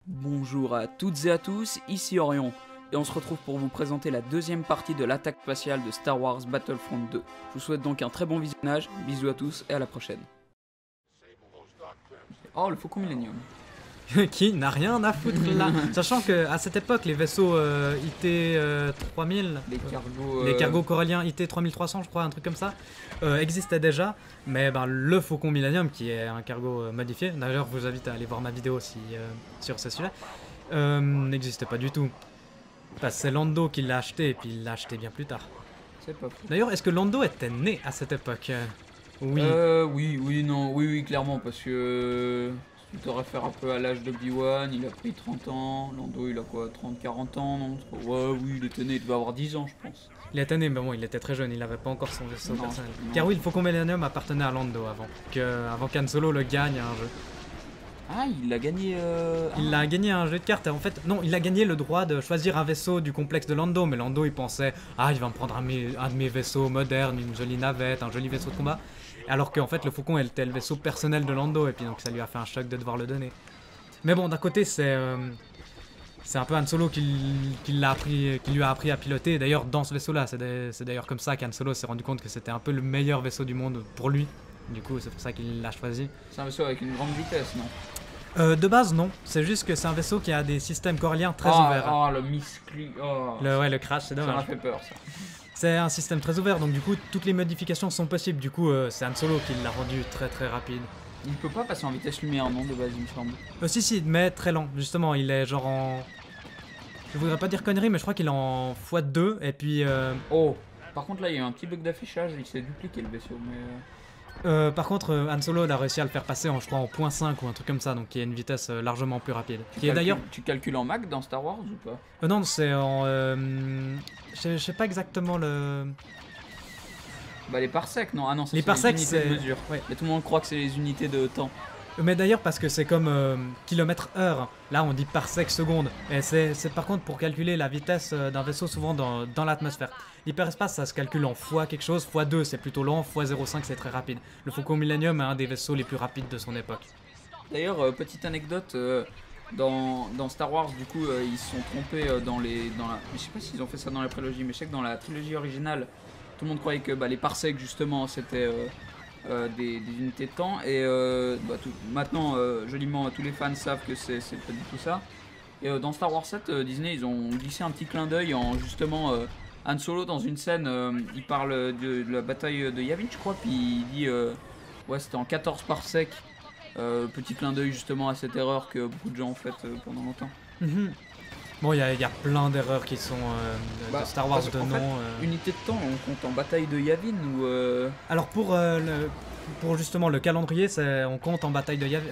Bonjour à toutes et à tous, ici Orion, et on se retrouve pour vous présenter la deuxième partie de l'attaque spatiale de Star Wars Battlefront 2. Je vous souhaite donc un très bon visionnage, bisous à tous et à la prochaine. Oh, le Faucon Millennium. Qui n'a rien à foutre là. Sachant qu'à cette époque, les vaisseaux IT 3000, les cargos coralliens IT 3300, je crois, un truc comme ça, existaient déjà. Mais ben, le Faucon Millennium, qui est un cargo modifié, d'ailleurs, je vous invite à aller voir ma vidéo sur ce sujet, n'existait pas du tout. Parce que c'est Lando qui l'a acheté, et puis il l'a acheté bien plus tard. C'est pas fou. D'ailleurs, est-ce que Lando était né à cette époque? Oui. Oui, clairement, parce que si tu te réfères un peu à l'âge de d'Obi-Wan, il a pris 30 ans, Lando il a quoi, 30-40 ans, non? Ouais, oui, il était né, il devait avoir 10 ans, je pense. Il était né, mais bon, il était très jeune, il n'avait pas encore son vaisseau Non, personnel. non. Car oui, le Faucon Millennium appartenait à Lando avant qu'Han Solo le gagne à un jeu. Ah, il a gagné... Il a gagné un jeu de cartes, et en fait, non, il a gagné le droit de choisir un vaisseau du complexe de Lando, mais Lando il pensait, ah, il va me prendre un de mes vaisseaux modernes, une jolie navette, un joli vaisseau de combat. Alors qu'en fait, le Faucon était le vaisseau personnel de Lando, et puis donc ça lui a fait un choc de devoir le donner. Mais bon, d'un côté, c'est un peu Han Solo qui lui a appris à piloter. D'ailleurs, dans ce vaisseau-là, c'est d'ailleurs comme ça qu'Han Solo s'est rendu compte que c'était un peu le meilleur vaisseau du monde pour lui. Du coup, c'est pour ça qu'il l'a choisi. C'est un vaisseau avec une grande vitesse, non? De base, non. C'est juste que c'est un vaisseau qui a des systèmes coralliens très ouverts. Oh, le miscli... Oh, Le crash, c'est ça m'a dommage. fait peur, ça. C'est un système très ouvert, donc du coup, toutes les modifications sont possibles. Du coup, c'est Han Solo qui l'a rendu très très rapide. Il peut pas passer en vitesse lumière, non, de base, il me semble. Si, mais très lent. Justement, il est genre en... Je voudrais pas dire connerie, mais je crois qu'il est en x2, et puis... Oh, par contre, là, il y a un petit bug d'affichage, il s'est dupliqué le vaisseau, mais... par contre, Han Solo il a réussi à le faire passer en, je crois, en 0.5 ou un truc comme ça, donc qui a une vitesse largement plus rapide. Tu calcules en Mach dans Star Wars ou pas? Non, c'est en... je sais pas exactement le... Bah les parsecs, non? Ah non, les parsecs, unités de mesure. Ouais. Et tout le monde croit que c'est les unités de temps. Mais d'ailleurs, parce que c'est comme kilomètre-heure, là on dit parsec seconde. Et c'est par contre pour calculer la vitesse d'un vaisseau souvent dans l'atmosphère. L'hyperespace ça se calcule en fois quelque chose, fois 2 c'est plutôt lent, fois 0,5 c'est très rapide. Le Faucon Millennium est un des vaisseaux les plus rapides de son époque. D'ailleurs, petite anecdote, dans Star Wars, du coup, ils se sont trompés je sais pas s'ils ont fait ça dans la prélogie, mais je sais que dans la trilogie originale, tout le monde croyait que les parsecs justement c'était... des unités de temps et maintenant joliment tous les fans savent que c'est pas du tout ça et dans Star Wars 7 Disney ils ont glissé un petit clin d'œil en justement Han Solo dans une scène il parle de la bataille de Yavin je crois puis il dit ouais c'était en 14 parsecs petit clin d'œil justement à cette erreur que beaucoup de gens ont faite pendant longtemps. Bon, il y a plein d'erreurs qui sont de Star Wars de nom. Unité de temps, on compte en bataille de Yavin ou Alors pour justement le calendrier, on compte en bataille de Yavin.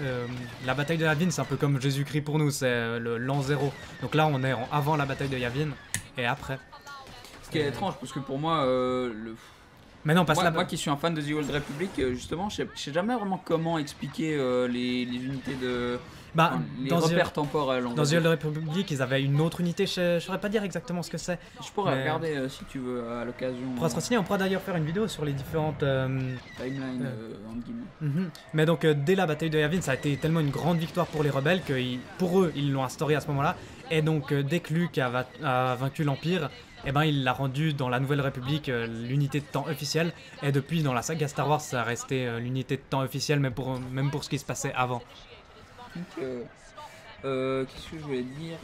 La bataille de Yavin, c'est un peu comme Jésus-Christ pour nous, c'est l'an 0. Donc là, on est avant la bataille de Yavin et après. Ce qui est étrange, parce que pour moi, Mais non, moi qui suis un fan de The Old Republic, justement, je sais jamais vraiment comment expliquer les unités de... les repères temporels. Dans The Old Republic, ils avaient une autre unité, je saurais pas dire exactement ce que c'est. Je pourrais regarder si tu veux à l'occasion. On pourra se renseigner, on pourra d'ailleurs faire une vidéo sur les différentes... timelines, entre guillemets. Mais donc, dès la bataille de Yavin, ça a été tellement une grande victoire pour les rebelles que pour eux, ils l'ont instauré à ce moment-là. Et donc, dès que Luke a vaincu l'Empire, eh ben, il l'a rendu dans la Nouvelle République l'unité de temps officielle. Et depuis, dans la saga Star Wars, ça a resté l'unité de temps officielle, même pour ce qui se passait avant. Donc, qu'est-ce que je voulais dire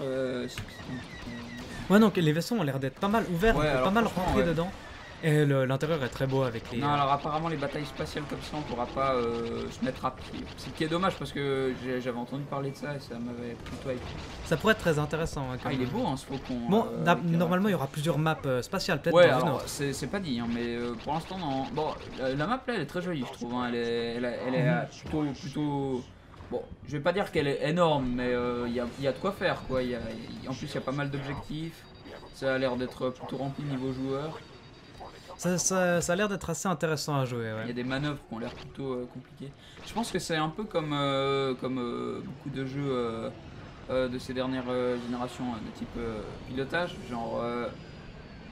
Ouais, donc les vaisseaux ont l'air d'être pas mal ouverts, ouais, on peut pas mal rentrer dedans. Et l'intérieur est très beau avec les... Non, alors apparemment les batailles spatiales comme ça, on pourra pas se mettre à pied. Ce qui est dommage parce que j'avais entendu parler de ça et ça m'avait plutôt hypé. Ça pourrait être très intéressant. Hein, il est beau hein, ce faucon. Bon, normalement il y aura plusieurs maps spatiales, peut-être ouais, dans une autre. C'est pas dit, hein, mais pour l'instant, non. Bon, la map là elle est très jolie, je trouve. Hein, elle est plutôt... Bon, je vais pas dire qu'elle est énorme, mais il y a de quoi faire, quoi. En plus, il y a pas mal d'objectifs. Ça a l'air d'être plutôt rempli niveau joueur. Ça a l'air d'être assez intéressant à jouer. Ouais. Il y a des manœuvres qui ont l'air plutôt compliquées. Je pense que c'est un peu comme beaucoup de jeux de ces dernières générations de type pilotage. Genre,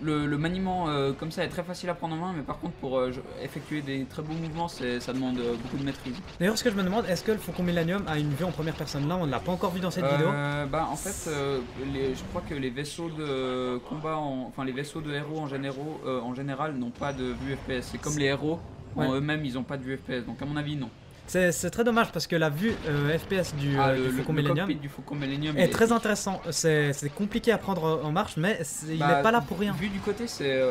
le maniement comme ça est très facile à prendre en main, mais par contre pour effectuer des très beaux mouvements, ça demande beaucoup de maîtrise. D'ailleurs, ce que je me demande, est-ce que le Faucon Millennium a une vue en première personne? Là, on ne l'a pas encore vu dans cette vidéo. Bah en fait, je crois que les vaisseaux de combat, enfin les vaisseaux de héros en général n'ont pas de vue FPS. C'est comme les héros, en eux-mêmes ils n'ont pas de vue FPS, donc à mon avis non. C'est très dommage parce que la vue FPS du Faucon Millennium du Faucon Millennium est très intéressant. C'est compliqué à prendre en marche, mais il n'est pas là pour rien. Vu du côté, c'est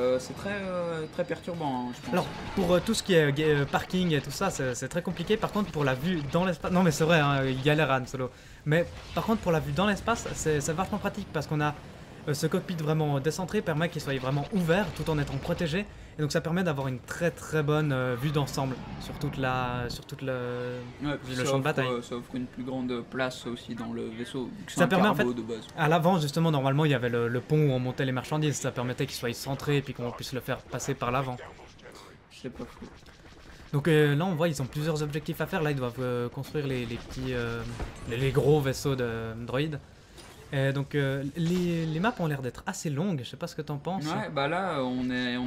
très perturbant, hein, je pense. Alors, pour tout ce qui est parking et tout ça, c'est très compliqué. Par contre, pour la vue dans l'espace... Non mais c'est vrai, hein, il galère Han Solo. Mais par contre, pour la vue dans l'espace, c'est vachement pratique parce qu'on a ce cockpit vraiment décentré, permet qu'il soit vraiment ouvert tout en étant protégé. Et donc ça permet d'avoir une très bonne vue d'ensemble sur tout le champ de bataille. Ça offre une plus grande place aussi dans le vaisseau. Ça permet en fait, de base. À l'avant justement, normalement il y avait le pont où on montait les marchandises, ça permettait qu'il soit centré et puis qu'on puisse le faire passer par l'avant. C'est pas fou. Donc là on voit ils ont plusieurs objectifs à faire, là ils doivent construire les petits, les gros vaisseaux de droïdes. Donc les maps ont l'air d'être assez longues, je sais pas ce que t'en penses. Ouais, bah là on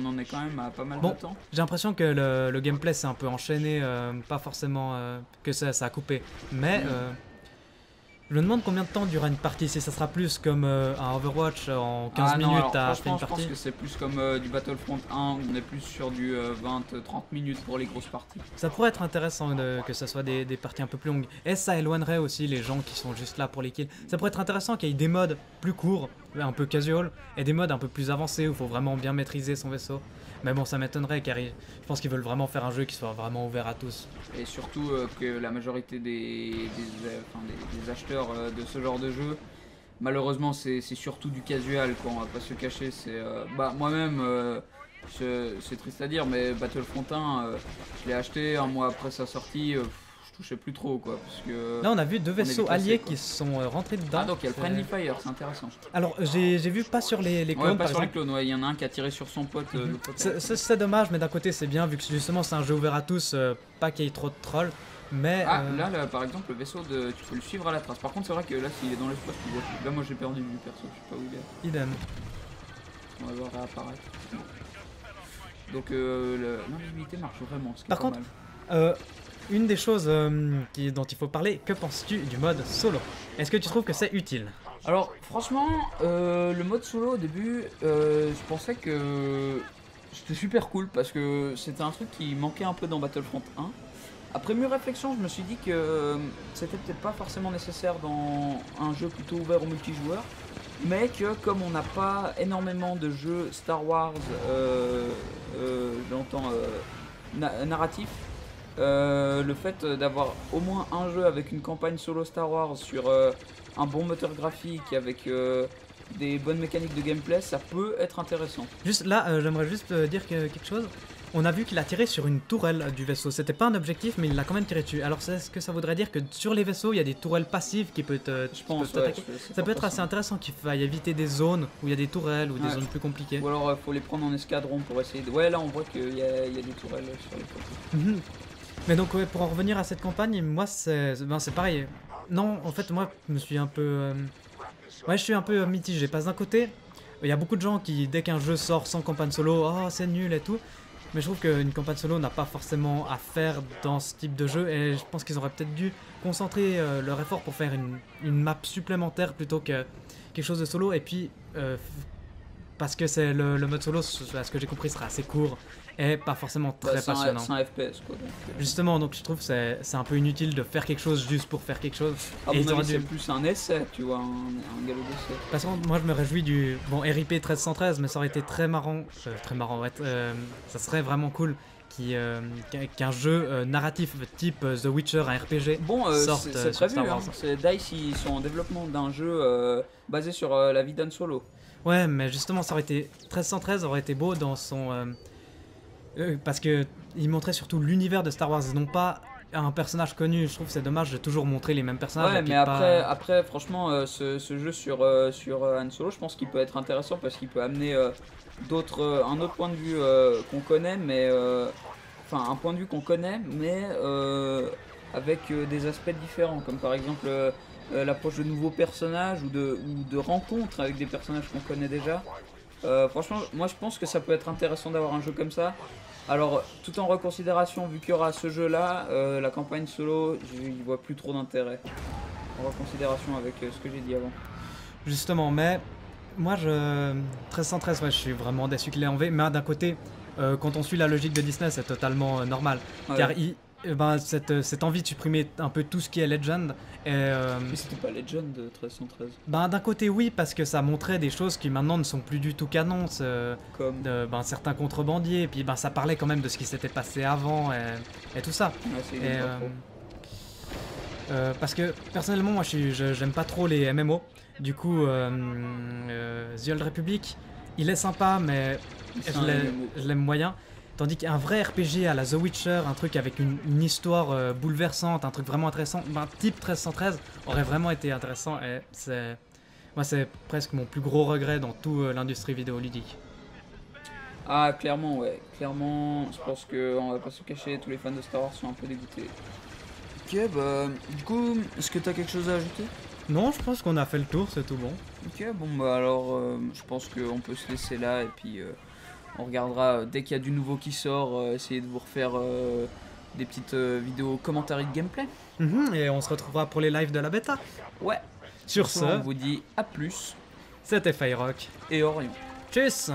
en est quand même à pas mal de temps. J'ai l'impression que le gameplay s'est un peu enchaîné, pas forcément que ça a coupé. Mais je me demande combien de temps durera une partie, si ça sera plus comme un Overwatch en 15 minutes à faire une partie. Je pense que c'est plus comme du Battlefront 1 où on est plus sur du 20-30 minutes pour les grosses parties. Ça pourrait être intéressant que ça soit des parties un peu plus longues. Et ça éloignerait aussi les gens qui sont juste là pour les kills. Ça pourrait être intéressant qu'il y ait des modes plus courts, un peu casual, et des modes un peu plus avancés où il faut vraiment bien maîtriser son vaisseau. Mais bon, ça m'étonnerait car je pense qu'ils veulent vraiment faire un jeu qui soit vraiment ouvert à tous. Et surtout que la majorité des acheteurs de ce genre de jeu, malheureusement c'est surtout du casual quoi, on va pas se cacher. Bah moi-même, c'est triste à dire, mais Battlefront 1, je l'ai acheté un mois après sa sortie. Je touchais plus trop quoi, parce que là on a vu deux vaisseaux alliés qui sont rentrés dedans. Ah donc il y a le Friendly Fire, c'est intéressant. Alors j'ai vu pas sur les clones, ouais, pas sur les clones, ouais, il y en a un qui a tiré sur son pote. C'est dommage, mais d'un côté c'est bien vu que justement c'est un jeu ouvert à tous, pas qu'il y ait trop de trolls. Mais là par exemple le vaisseau tu peux le suivre à la trace. Par contre c'est vrai que là s'il est dans l'espace tu vois. Là moi j'ai perdu du perso, je sais pas où il est. Idem. On va voir réapparaître. Donc l'invisibilité marche vraiment, ce qui est par pas contre, mal. Une des choses dont il faut parler, que penses-tu du mode solo? Est-ce que tu trouves que c'est utile? Alors franchement, le mode solo au début, je pensais que c'était super cool parce que c'était un truc qui manquait un peu dans Battlefront 1. Après mûre réflexion, je me suis dit que c'était peut-être pas forcément nécessaire dans un jeu plutôt ouvert au multijoueur, mais que comme on n'a pas énormément de jeux Star Wars, j'entends narratifs, le fait d'avoir au moins un jeu avec une campagne solo Star Wars sur un bon moteur graphique avec des bonnes mécaniques de gameplay, ça peut être intéressant. Juste là, j'aimerais juste dire quelque chose. On a vu qu'il a tiré sur une tourelle du vaisseau. C'était pas un objectif, mais il l'a quand même tiré dessus. Alors, est-ce que ça voudrait dire que sur les vaisseaux, il y a des tourelles passives qui peuvent t'attaquer? Ça peut être assez intéressant qu'il faille éviter des zones où il y a des tourelles ou des zones plus compliquées. Ou alors, faut les prendre en escadron pour essayer de... Ouais, là, on voit qu'il y a des tourelles sur les côtés. Mais donc, ouais, pour en revenir à cette campagne, moi, c'est pareil. Non, en fait, moi, je me suis un peu... Ouais, je suis un peu mitigé. Parce d'un côté, il y a beaucoup de gens qui, dès qu'un jeu sort sans campagne solo, oh, c'est nul et tout. Mais je trouve qu'une campagne solo n'a pas forcément à faire dans ce type de jeu et je pense qu'ils auraient peut-être dû concentrer leur effort pour faire une map supplémentaire plutôt que quelque chose de solo. Et puis, parce que c'est le mode solo, à ce que j'ai compris, sera assez court et pas forcément très passionnant. C'est un FPS quoi. Donc, justement, donc je trouve que c'est un peu inutile de faire quelque chose juste pour faire quelque chose. À mon avis, c'est plus un essai, tu vois, un galop d'essai. Parce que moi je me réjouis du... Bon, RIP 1313, mais ça aurait été très marrant, ouais, ça serait vraiment cool qu'un jeu narratif type The Witcher, un RPG, sorte c'est sur prévu, Star Wars. DICE, ils sont en développement d'un jeu basé sur la vie d'Han Solo. Ouais, mais justement, ça aurait été... 1313 aurait été beau dans son... parce que il montrait surtout l'univers de Star Wars et non pas un personnage connu. Je trouve que c'est dommage de toujours montrer les mêmes personnages. Ouais, mais après franchement, ce jeu sur Han Solo, je pense qu'il peut être intéressant parce qu'il peut amener un autre point de vue qu'on connaît, mais enfin un point de vue qu'on connaît, mais avec des aspects différents, comme par exemple l'approche de nouveaux personnages ou de rencontres avec des personnages qu'on connaît déjà. Franchement, moi je pense que ça peut être intéressant d'avoir un jeu comme ça. Alors, tout en reconsidération, vu qu'il y aura ce jeu-là, la campagne solo, j'y vois plus trop d'intérêt. En reconsidération avec ce que j'ai dit avant. Justement, mais moi, 1313, ouais, je suis vraiment déçu qu'il l'ait enlevé. Mais d'un côté, quand on suit la logique de Disney, c'est totalement normal. Ouais. Car cette envie de supprimer un peu tout ce qui est Legend. Mais c'était pas Legend de 1313. D'un côté, oui, parce que ça montrait des choses qui maintenant ne sont plus du tout canons. Comme. Certains contrebandiers. Et puis ça parlait quand même de ce qui s'était passé avant et tout ça. Ouais, c'est Et, pas trop. parce que personnellement, moi, j'aime pas trop les MMO. Du coup, The Old Republic, il est sympa, mais C'est un MMO. je l'aime moyen. Tandis qu'un vrai RPG à la The Witcher, un truc avec une histoire bouleversante, un truc vraiment intéressant, type 1313, aurait vraiment été intéressant. Et c'est presque mon plus gros regret dans toute l'industrie vidéoludique. Ah, clairement, ouais. Clairement, je pense qu'on va pas se cacher, tous les fans de Star Wars sont un peu dégoûtés. Ok, bah, du coup, est-ce que t'as quelque chose à ajouter? Non, je pense qu'on a fait le tour, c'est tout bon. Ok, bon, bah alors, je pense qu'on peut se laisser là, et puis on regardera dès qu'il y a du nouveau qui sort, essayer de vous refaire des petites vidéos commentaires de gameplay. Et on se retrouvera pour les lives de la bêta. Ouais. Sur On ce, vous dit à plus, c'était Firerock. et Orion. Tchuss!